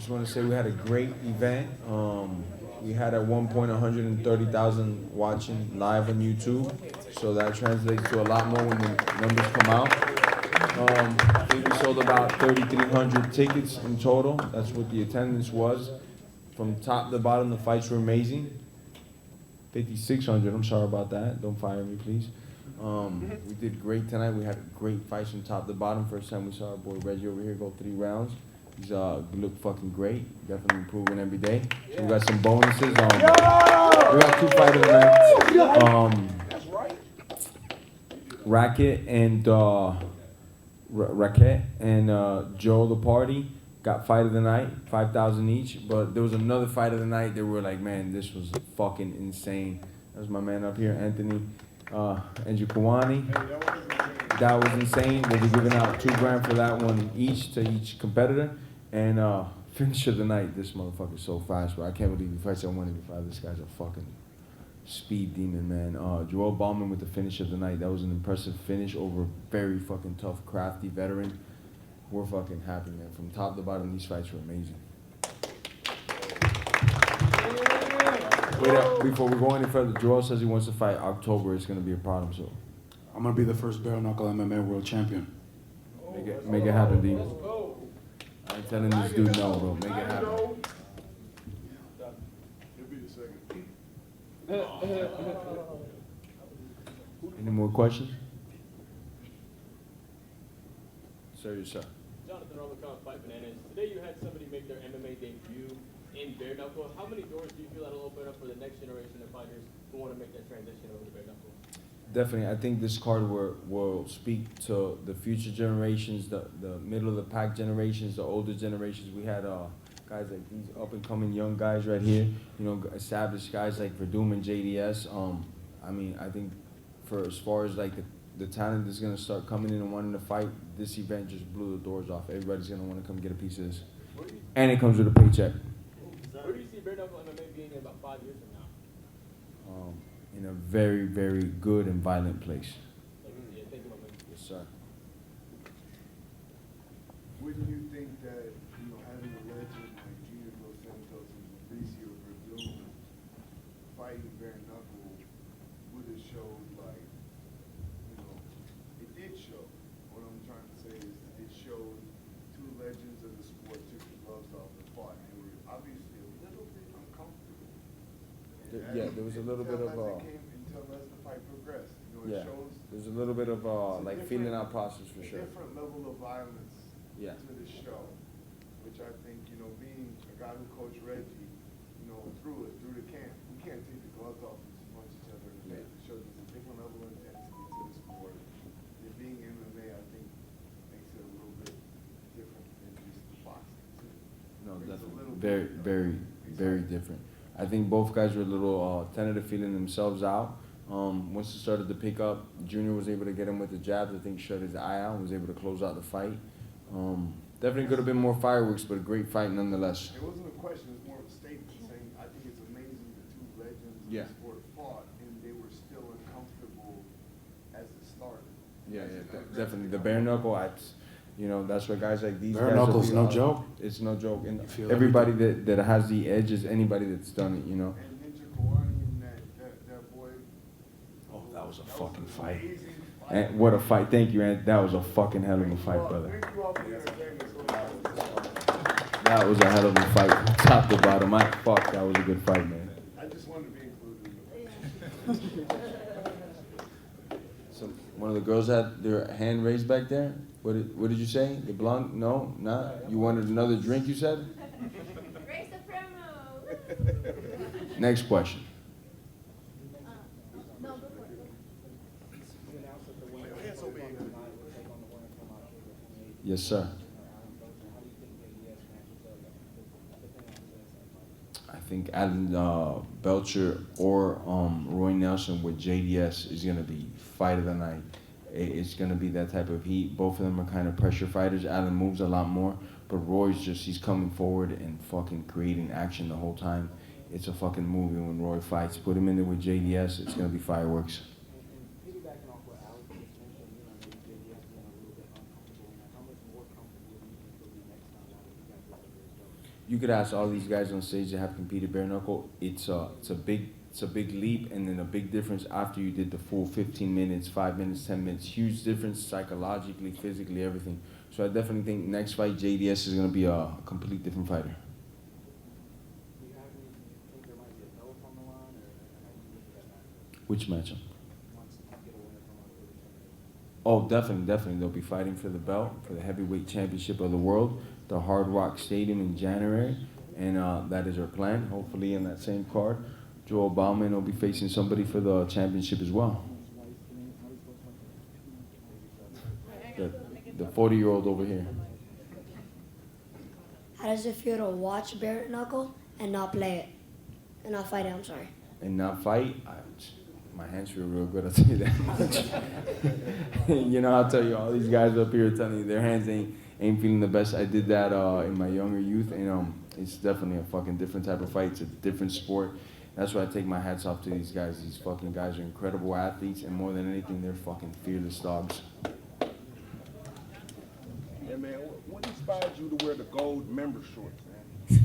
just want to say we had a great event. We had at one point 130,000 watching live on YouTube, so that translates to a lot more when the numbers come out. I think we sold about 3,300 tickets in total. That's what the attendance was. From top to bottom, the fights were amazing. 5,600, I'm sorry about that. Don't fire me, please. We did great tonight. We had great fights from top to bottom. First time we saw our boy Reggie over here go 3 rounds. He's looked fucking great. Definitely improving every day. So we got some bonuses. We got 2 fighters tonight. Racket and Joe the Party got fight of the night, 5,000 each. But there was another fight of the night. They were like, man, this was fucking insane. That was my man up here, Anthony Njukwani. That was insane. We'll be giving out $2,000 for that one each to each competitor. And finish of the night, this motherfucker's so fast, bro. I can't believe he fights at 185. This guy's a fucking speed demon, man. Joel Bauman with the finish of the night. That was an impressive finish over a very fucking tough, crafty veteran. We're fucking happy, man. From top to bottom, these fights were amazing. Wait up, before we go any further, Joel says he wants to fight October. It's going to be a problem, so. I'm going to be the first Bareknuckle MMA world champion. Make it happen, D. I ain't telling this dude no, bro. Make it happen. Any more questions? Sir, yes, sir. Jonathan Robicon, Fight Bananas. Today you had somebody make their MMA debut in Bareknuckle. How many doors do you feel that'll open up for the next generation of fighters who want to make that transition over to Bareknuckle? Definitely. I think this card will speak to the future generations, the middle of the pack generations, the older generations. We had guys like these up-and-coming young guys right here, you know, established guys like Werdum and JDS. I mean, I think for as far as like the talent that's going to start coming in and wanting to fight, this event just blew the doors off. Everybody's going to want to come get a piece of this. And it comes with a paycheck. Where do you see Bareknuckle MMA being in about 5 years from now? In a very, very good and violent place. Thank you, Yes, sir. Wouldn't you think that, you know, having a legend like Santos and Fabricio Werdum fighting Bareknuckle would have showed, like, you know, it did show. What I'm trying to say is it showed 2 legends of the sport took the gloves off and fought. And they were obviously a little bit uncomfortable. Yeah, there was a little bit of until as the fight progressed, you know, it shows there's a little bit of like feeling out process for sure. Different level of violence to the show, which I think, you know, being a guy who coached Reggie, you know, through the camp, we can't take the gloves off and just punch each other in the face. It shows there's a different level of intensity to the sport. And being MMA, I think, makes it a little bit different than just boxing too. No, definitely. Very, very, very different. I think both guys were a little tentative, feeling themselves out. Once it started to pick up, Junior was able to get him with the jabs. I think shut his eye out and was able to close out the fight. Definitely could have been more fireworks, but a great fight nonetheless. It wasn't a question, it was more of a statement saying, I think it's amazing the 2 legends of the sport fought and they were still uncomfortable as it started. Yeah, definitely. The Bareknuckle, you know, that's what guys like these Bareknuckle's no joke. It's no joke. And everybody that has the edge is anybody that's done it, you know. And Ninja Kawani and that boy. Oh, that was a fucking fight. And what a fight. Thank you, Ant. That was a fucking hell of a fight, brother. That was a hell of a fight from top to bottom. That was a good fight, man. I just wanted to be included. So one of the girls had their hand raised back there. What did you say? The blonde? No, not. You wanted another drink, you said? Raise the promo. Next question. No, before. Yes, sir. I think Alan Belcher or Roy Nelson with JDS is going to be fight of the night. It's going to be that type of heat. Both of them are kind of pressure fighters. Alan moves a lot more, but Roy's he's coming forward and fucking creating action the whole time. It's a fucking movie when Roy fights. Put him in there with JDS, it's going to be fireworks. you could ask all these guys on stage that have competed bare knuckle. It's a big leap, and then a big difference after you did the full 15 minutes, 5 minutes, 10 minutes. Huge difference psychologically, physically, everything. So I definitely think next fight JDS is gonna be a complete different fighter. Do you have any think there might be a belt on the line, or how do you look at that matchup? Which matchup? Once you get a winner from one of the Oh, definitely. They'll be fighting for the belt, for the heavyweight championship of the world, the Hard Rock Stadium in January, and that is our plan. Hopefully in that same card, Joe Obama will be facing somebody for the championship as well. The 40-year-old over here. How does it feel to watch bare knuckle and not play it? And not fight it, I'm sorry. And not fight, my hands feel real good, I'll tell you that much. You know, I'll tell you, all these guys up here telling you their hands ain't feeling the best. I did that in my younger youth, and it's definitely a fucking different type of fight. It's a different sport. That's why I take my hats off to these guys. These fucking guys are incredible athletes, and more than anything, they're fucking fearless dogs. Yeah, man, what inspired you to wear the gold member shorts, man?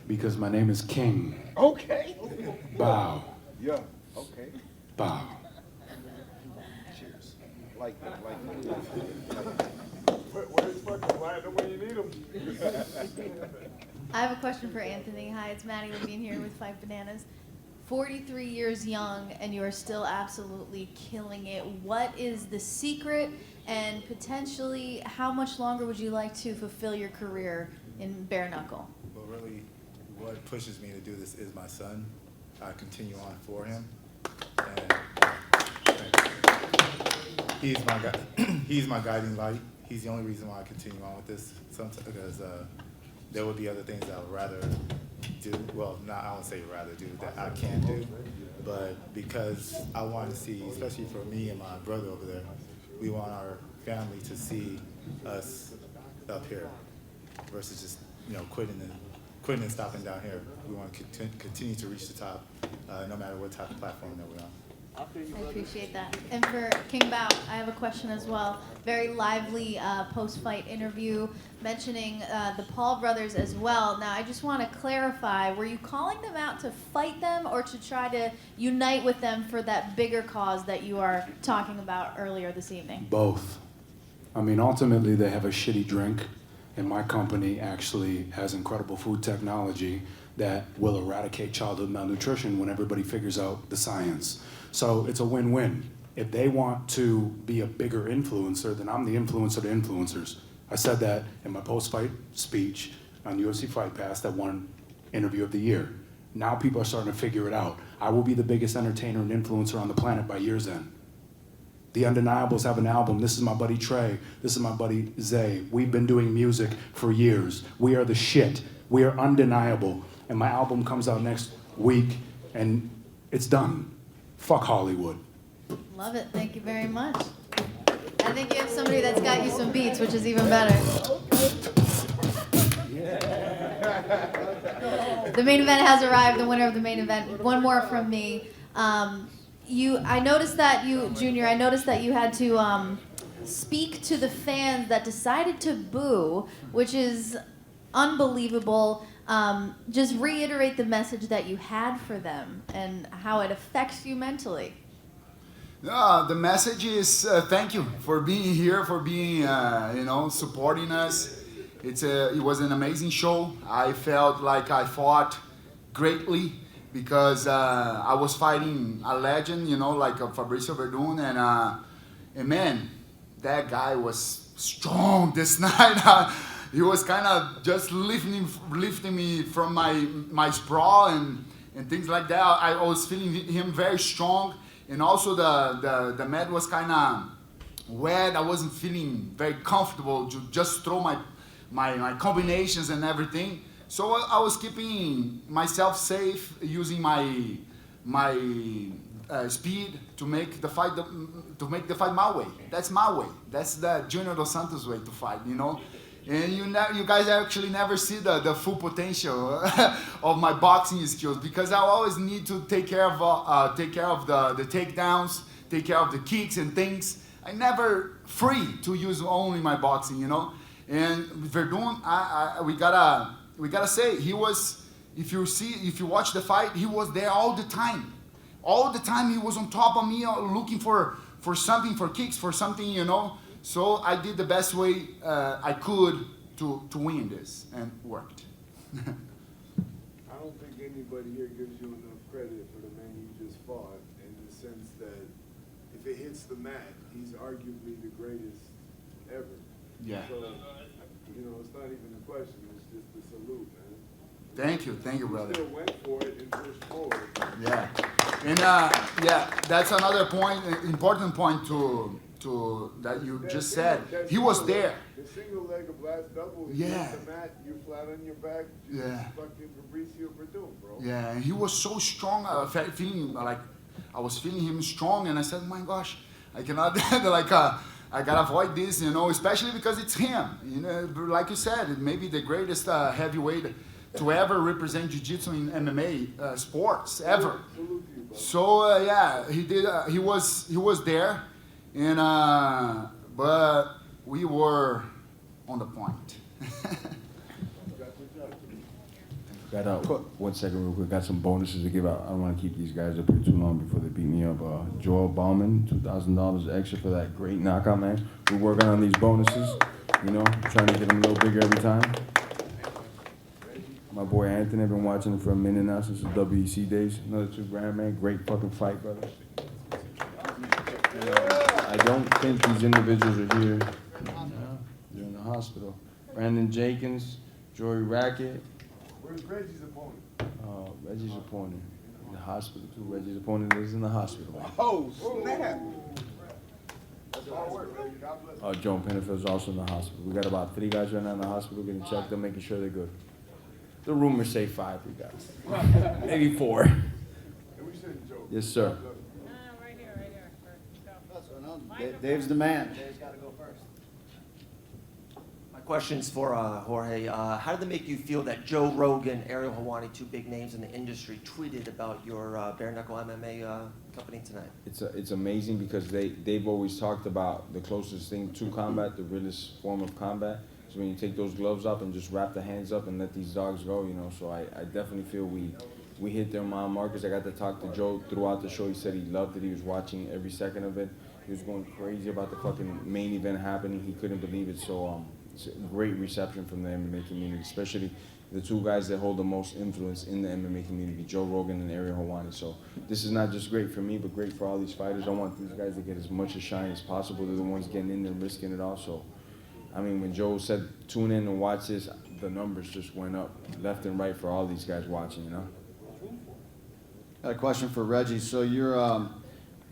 Because my name is King. Okay. Bow. Yeah, okay. Bow. Cheers. Like that. Where's fucking Platinum when you need them? I have a question for Anthony. Hi, it's Maddie Levine here with 5 Bananas. 43 years young, and you are still absolutely killing it. What is the secret, and potentially, how much longer would you like to fulfill your career in bare knuckle? Well, really, what pushes me to do this is my son. I continue on for him, and he's my guiding light. He's the only reason why I continue on with this. Sometimes because there would be other things I would rather do. Well, I won't say rather do that I can do, but because I want to see, especially for me and my brother over there, we want our family to see us up here versus just quitting and stopping down here. We want to continue to reach the top, no matter what type of platform that we're on. I appreciate that. And for King Bao, I have a question as well. Very lively post-fight interview mentioning the Paul brothers as well. Now, I just want to clarify, were you calling them out to fight them or to try to unite with them for that bigger cause that you are talking about earlier this evening? Both. I mean, ultimately, they have a shitty drink, and my company actually has incredible food technology that will eradicate childhood malnutrition when everybody figures out the science. So it's a win-win. If they want to be a bigger influencer, then I'm the influencer of the influencers. I said that in my post-fight speech on UFC Fight Pass that won Interview of the Year. Now people are starting to figure it out. I will be the biggest entertainer and influencer on the planet by year's end. The Undeniables have an album. This is my buddy Trey. This is my buddy Zay. We've been doing music for years. We are the shit. We are undeniable. And my album comes out next week, and it's done. Fuck Hollywood. Love it. Thank you very much. I think you have somebody that's got you some beats, which is even better. The main event has arrived. The winner of the main event. One more from me. I noticed that you, Junior, had to speak to the fans that decided to boo, which is unbelievable. Just reiterate the message that you had for them and how it affects you mentally. The message is thank you for being here, for being supporting us. It was an amazing show. I felt like I fought greatly because I was fighting a legend, like Fabricio Werdum, and man, that guy was strong this night. He was kind of just lifting me from my sprawl and things like that. I was feeling him very strong, and also the mat was kind of wet. I wasn't feeling very comfortable to just throw my combinations and everything. So I was keeping myself safe, using my speed to make the fight my way. That's my way. That's the Junior Dos Santos way to fight, And you guys actually never see the full potential of my boxing skills, because I always need to take care of the takedowns, take care of the kicks and things. I never free to use only my boxing, And Werdum, we gotta say, he was, if you watch the fight, he was there all the time. All the time he was on top of me, looking for something, for kicks, for something, you know. So I did the best way I could to win this, and worked. I don't think anybody here gives you enough credit for the man you just fought, in the sense that if it hits the mat, he's arguably the greatest ever. Yeah. So, you know, it's not even a question, it's just a salute, man. Thank you, brother. You still went for it and pushed forward. Yeah, and yeah, that's another point, important point to that you just said. He was there. The single leg of last double, Yeah. you hit the mat, you flat on your back, just fucking Fabricio Werdum, bro. Yeah, and he was so strong. I was feeling him strong, and I said, my gosh, I cannot I gotta avoid this, you know, especially because it's him. You know, like you said, maybe the greatest heavyweight to ever represent jiu-jitsu in MMA sports ever. So yeah, he did. He was there, and but we were on the point. Got 1 second real quick. Got some bonuses to give out. I don't want to keep these guys up here too long before they beat me up. Joel Bauman, $2,000 extra for that great knockout, man. We're working on these bonuses, you know, trying to get them a little bigger every time. My boy Anthony, I've been watching him for a minute now since the WEC days. Another $2,000, man. Great fucking fight, brother. I don't think these individuals are here. They're in the hospital. Brandon Jenkins, Jory Rackett. Where's Reggie's opponent? Reggie's opponent in the hospital too. Reggie's opponent is in the hospital. Man. Oh, snap. Joan Penafield's also in the hospital. We got about 3 guys right now in the hospital getting checked up, making sure they're good. The rumors say 5 guys. Maybe 4. Yes, sir. Right here. Dave's the man. Dave's got to go first. My question's for Jorge. How did it make you feel that Joe Rogan, Ariel Helwani, 2 big names in the industry, tweeted about your Bareknuckle MMA company tonight? It's amazing because they've always talked about the closest thing to combat, the realest form of combat. So when you take those gloves up and just wrap the hands up and let these dogs go, you know. So I definitely feel we hit their mile markers. I got to talk to Joe throughout the show. He said he loved it. He was watching every second of it. He was going crazy about the fucking main event happening. He couldn't believe it. So it's a great reception from the MMA community, especially the 2 guys that hold the most influence in the MMA community, Joe Rogan and Ariel Helwani. So this is not just great for me, but great for all these fighters. I want these guys to get as much shine as possible. They're the ones getting in there and risking it all. So, I mean, when Joe said tune in and watch this, the numbers just went up left and right for all these guys watching, you know? Got a question for Reggie. So you're,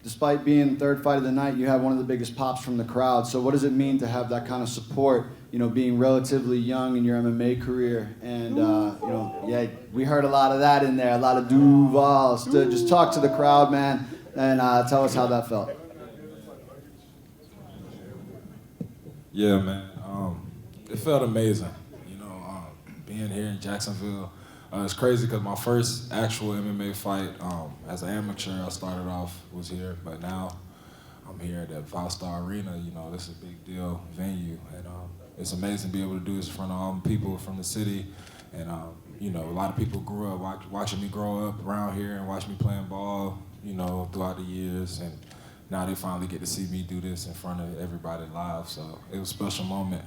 despite being 3rd fight of the night, you have one of the biggest pops from the crowd. So what does it mean to have that kind of support, you know, being relatively young in your MMA career? And, you know, yeah, we heard a lot of that in there, a lot of Duvals. Just talk to the crowd, man, and tell us how that felt. Yeah, man. It felt amazing, you know, being here in Jacksonville. It's crazy because my first actual MMA fight as an amateur, I started off, was here, but now I'm here at that Vystar Arena. You know, this is a big deal venue, and it's amazing to be able to do this in front of all the people from the city. And, you know, a lot of people grew up watching me grow up around here and watch me playing ball, you know, throughout the years. And now they finally get to see me do this in front of everybody live. So it was a special moment.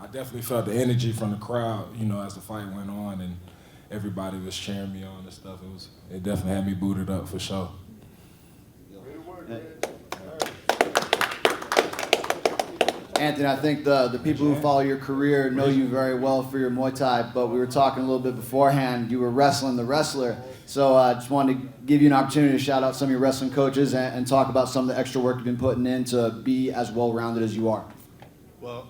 I definitely felt the energy from the crowd, you know, as the fight went on and everybody was cheering me on and stuff. It definitely had me booted up for sure. Anthony, I think the people who follow your career know you very well for your Muay Thai, but we were talking a little bit beforehand. You were wrestling the wrestler. So I just wanted to give you an opportunity to shout out some of your wrestling coaches and talk about some of the extra work you've been putting in to be as well-rounded as you are. Well,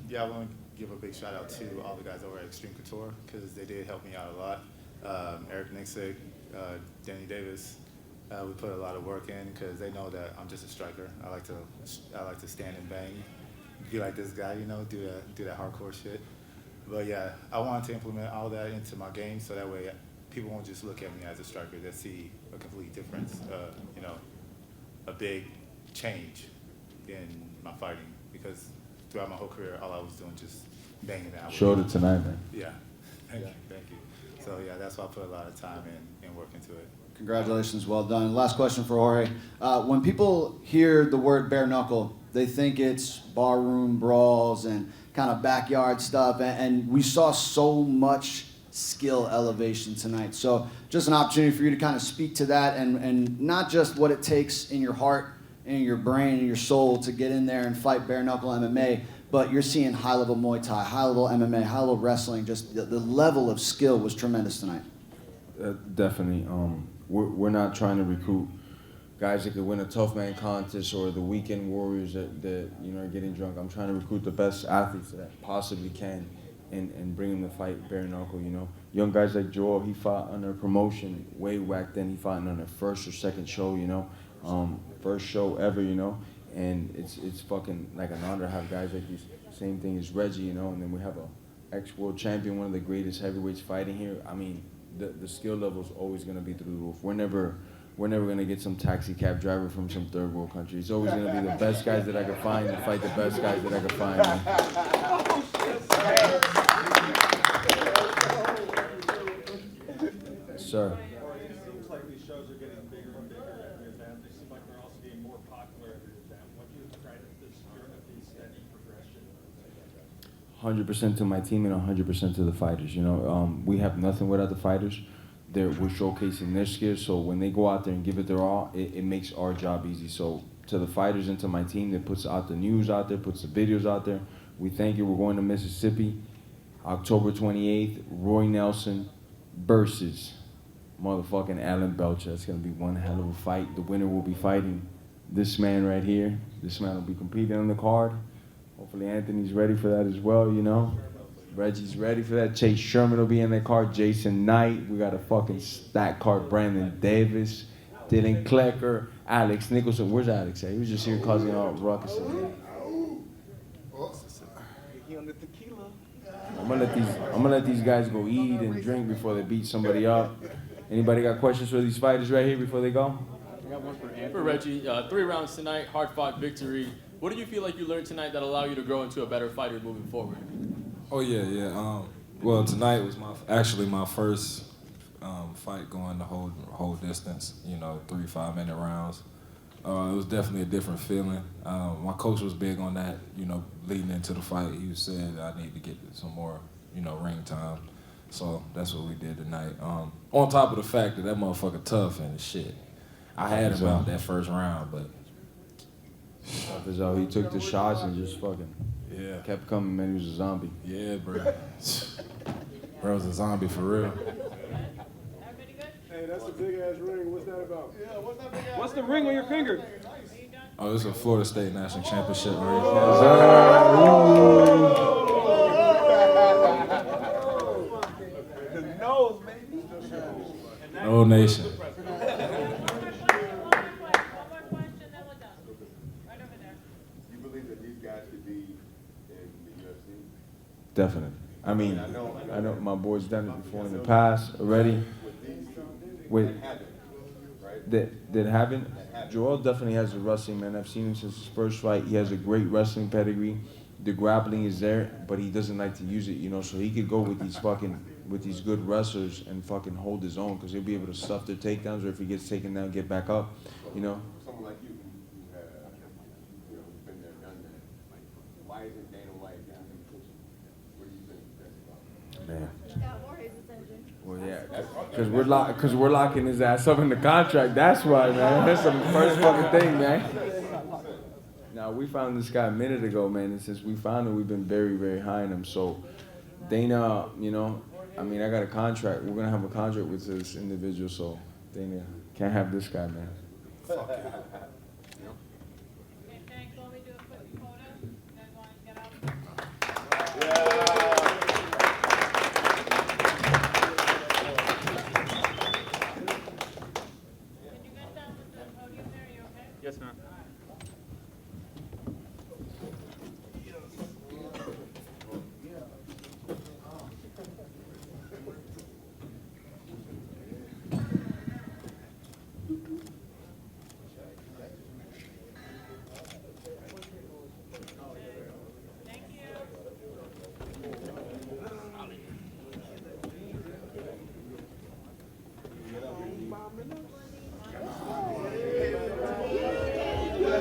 yeah, I want to give a big shout out to all the guys over at Extreme Couture because they did help me out a lot. Eric Nixick, Danny Davis. We put a lot of work in because they know that I'm just a striker. I like to stand and bang, be like this guy, you know, do that hardcore shit. But yeah, I wanted to implement all that into my game so that way people won't just look at me as a striker. They see a complete difference, you know, a big change in my fighting because throughout my whole career, all I was doing just banging out. Showed it tonight, man. Yeah. Thank you. So yeah, that's why I put a lot of time in work into it. Congratulations, well done. Last question for Jorge. When people hear the word bare knuckle, they think it's barroom brawls and kind of backyard stuff, and we saw so much skill elevation tonight. So just an opportunity for you to kind of speak to that, and not just what it takes in your heart and your brain and your soul to get in there and fight bare knuckle MMA, but you're seeing high level Muay Thai, high level MMA, high level wrestling. Just the level of skill was tremendous tonight. Definitely. We're not trying to recruit guys that could win a tough man contest or the weekend warriors that you know are getting drunk. I'm trying to recruit the best athletes that possibly can and bring them to fight bare knuckle. You know, young guys like Joel, he fought under a promotion way back then. He fought on their first or second show. You know, first show ever. You know, and it's fucking like an honor to have guys like these. Same thing as Reggie. You know, and then we have a ex-world champion, one of the greatest heavyweights fighting here. I mean, the skill level is always gonna be through the roof. We're never gonna get some taxi cab driver from some third world country. It's always gonna be the best guys that I could find and fight the best guys that I could find. Yes, sir. It seems like these shows are getting bigger and bigger every event. They seem like they're also getting more popular every event. What do you credit this steady progression? 100% to my team and 100% to the fighters. You know, we have nothing without the fighters. We're showcasing their skills, so when they go out there and give it their all, it makes our job easy. So to the fighters and to my team that puts out the news out there, puts the videos out there, we thank you. We're going to Mississippi, October 28th, Roy Nelson versus motherfucking Alan Belcher. It's going to be one hell of a fight. The winner will be fighting this man right here. This man will be competing on the card. Hopefully Anthony's ready for that as well, you know. Reggie's ready for that. Chase Sherman will be in that card. Jason Knight. We got a fucking stack card. Brandon Davis, Dylan Klecker, Alex Nicholson. Where's Alex at? He was just here causing all ruckus. He on the tequila. I'm gonna let these guys go eat and drink before they beat somebody up. Anybody got questions for these fighters right here before they go? I got one for Reggie. 3 rounds tonight, hard-fought victory. What do you feel like you learned tonight that allow you to grow into a better fighter moving forward? Oh yeah. Well, tonight was actually my first fight going the whole distance. You know, 3 5-minute rounds. It was definitely a different feeling. My coach was big on that. You know, leading into the fight, he said I need to get some more, you know, ring time. So that's what we did tonight. On top of the fact that motherfucker tough and shit. I had him out that first round, but he took the shots and just fucking kept coming, man. He was a zombie. Yeah, bro. Bro was a zombie for real. Hey, that's a big ass ring. What's that about? Yeah, what's that big ass? What's the ring on your finger? Oh, this is a Florida State National Championship ring. The nose, maybe. No nation. You believe that these guys could be in the UFC? Definitely. I mean, I know my boys done it before in the past already. That haven't. Joel definitely has the wrestling, man. I've seen him since his first fight. He has a great wrestling pedigree. The grappling is there, but he doesn't like to use it, you know. So he could go with these good wrestlers and fucking hold his own, because he'll be able to stuff their takedowns, or if he gets taken down, get back up, you know. Someone like you who been there, done that. Like, why isn't Dana White down in the kitchen? What do you think that's about? Man. Got Jorge's attention. Well, yeah, because we're locking his ass up in the contract. That's why, man. That's the first fucking thing, man. Now, we found this guy a minute ago, man, and since we found him, we've been very, very high on him. So, Dana, you know, I mean, I got a contract. We're gonna have a contract with this individual, so Dana can't have this guy, man. Okay, thanks. Let me do a quick photo. You guys want to get out? Can you get down with the podium there? You okay? Yes, ma'am.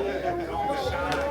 Don't shine.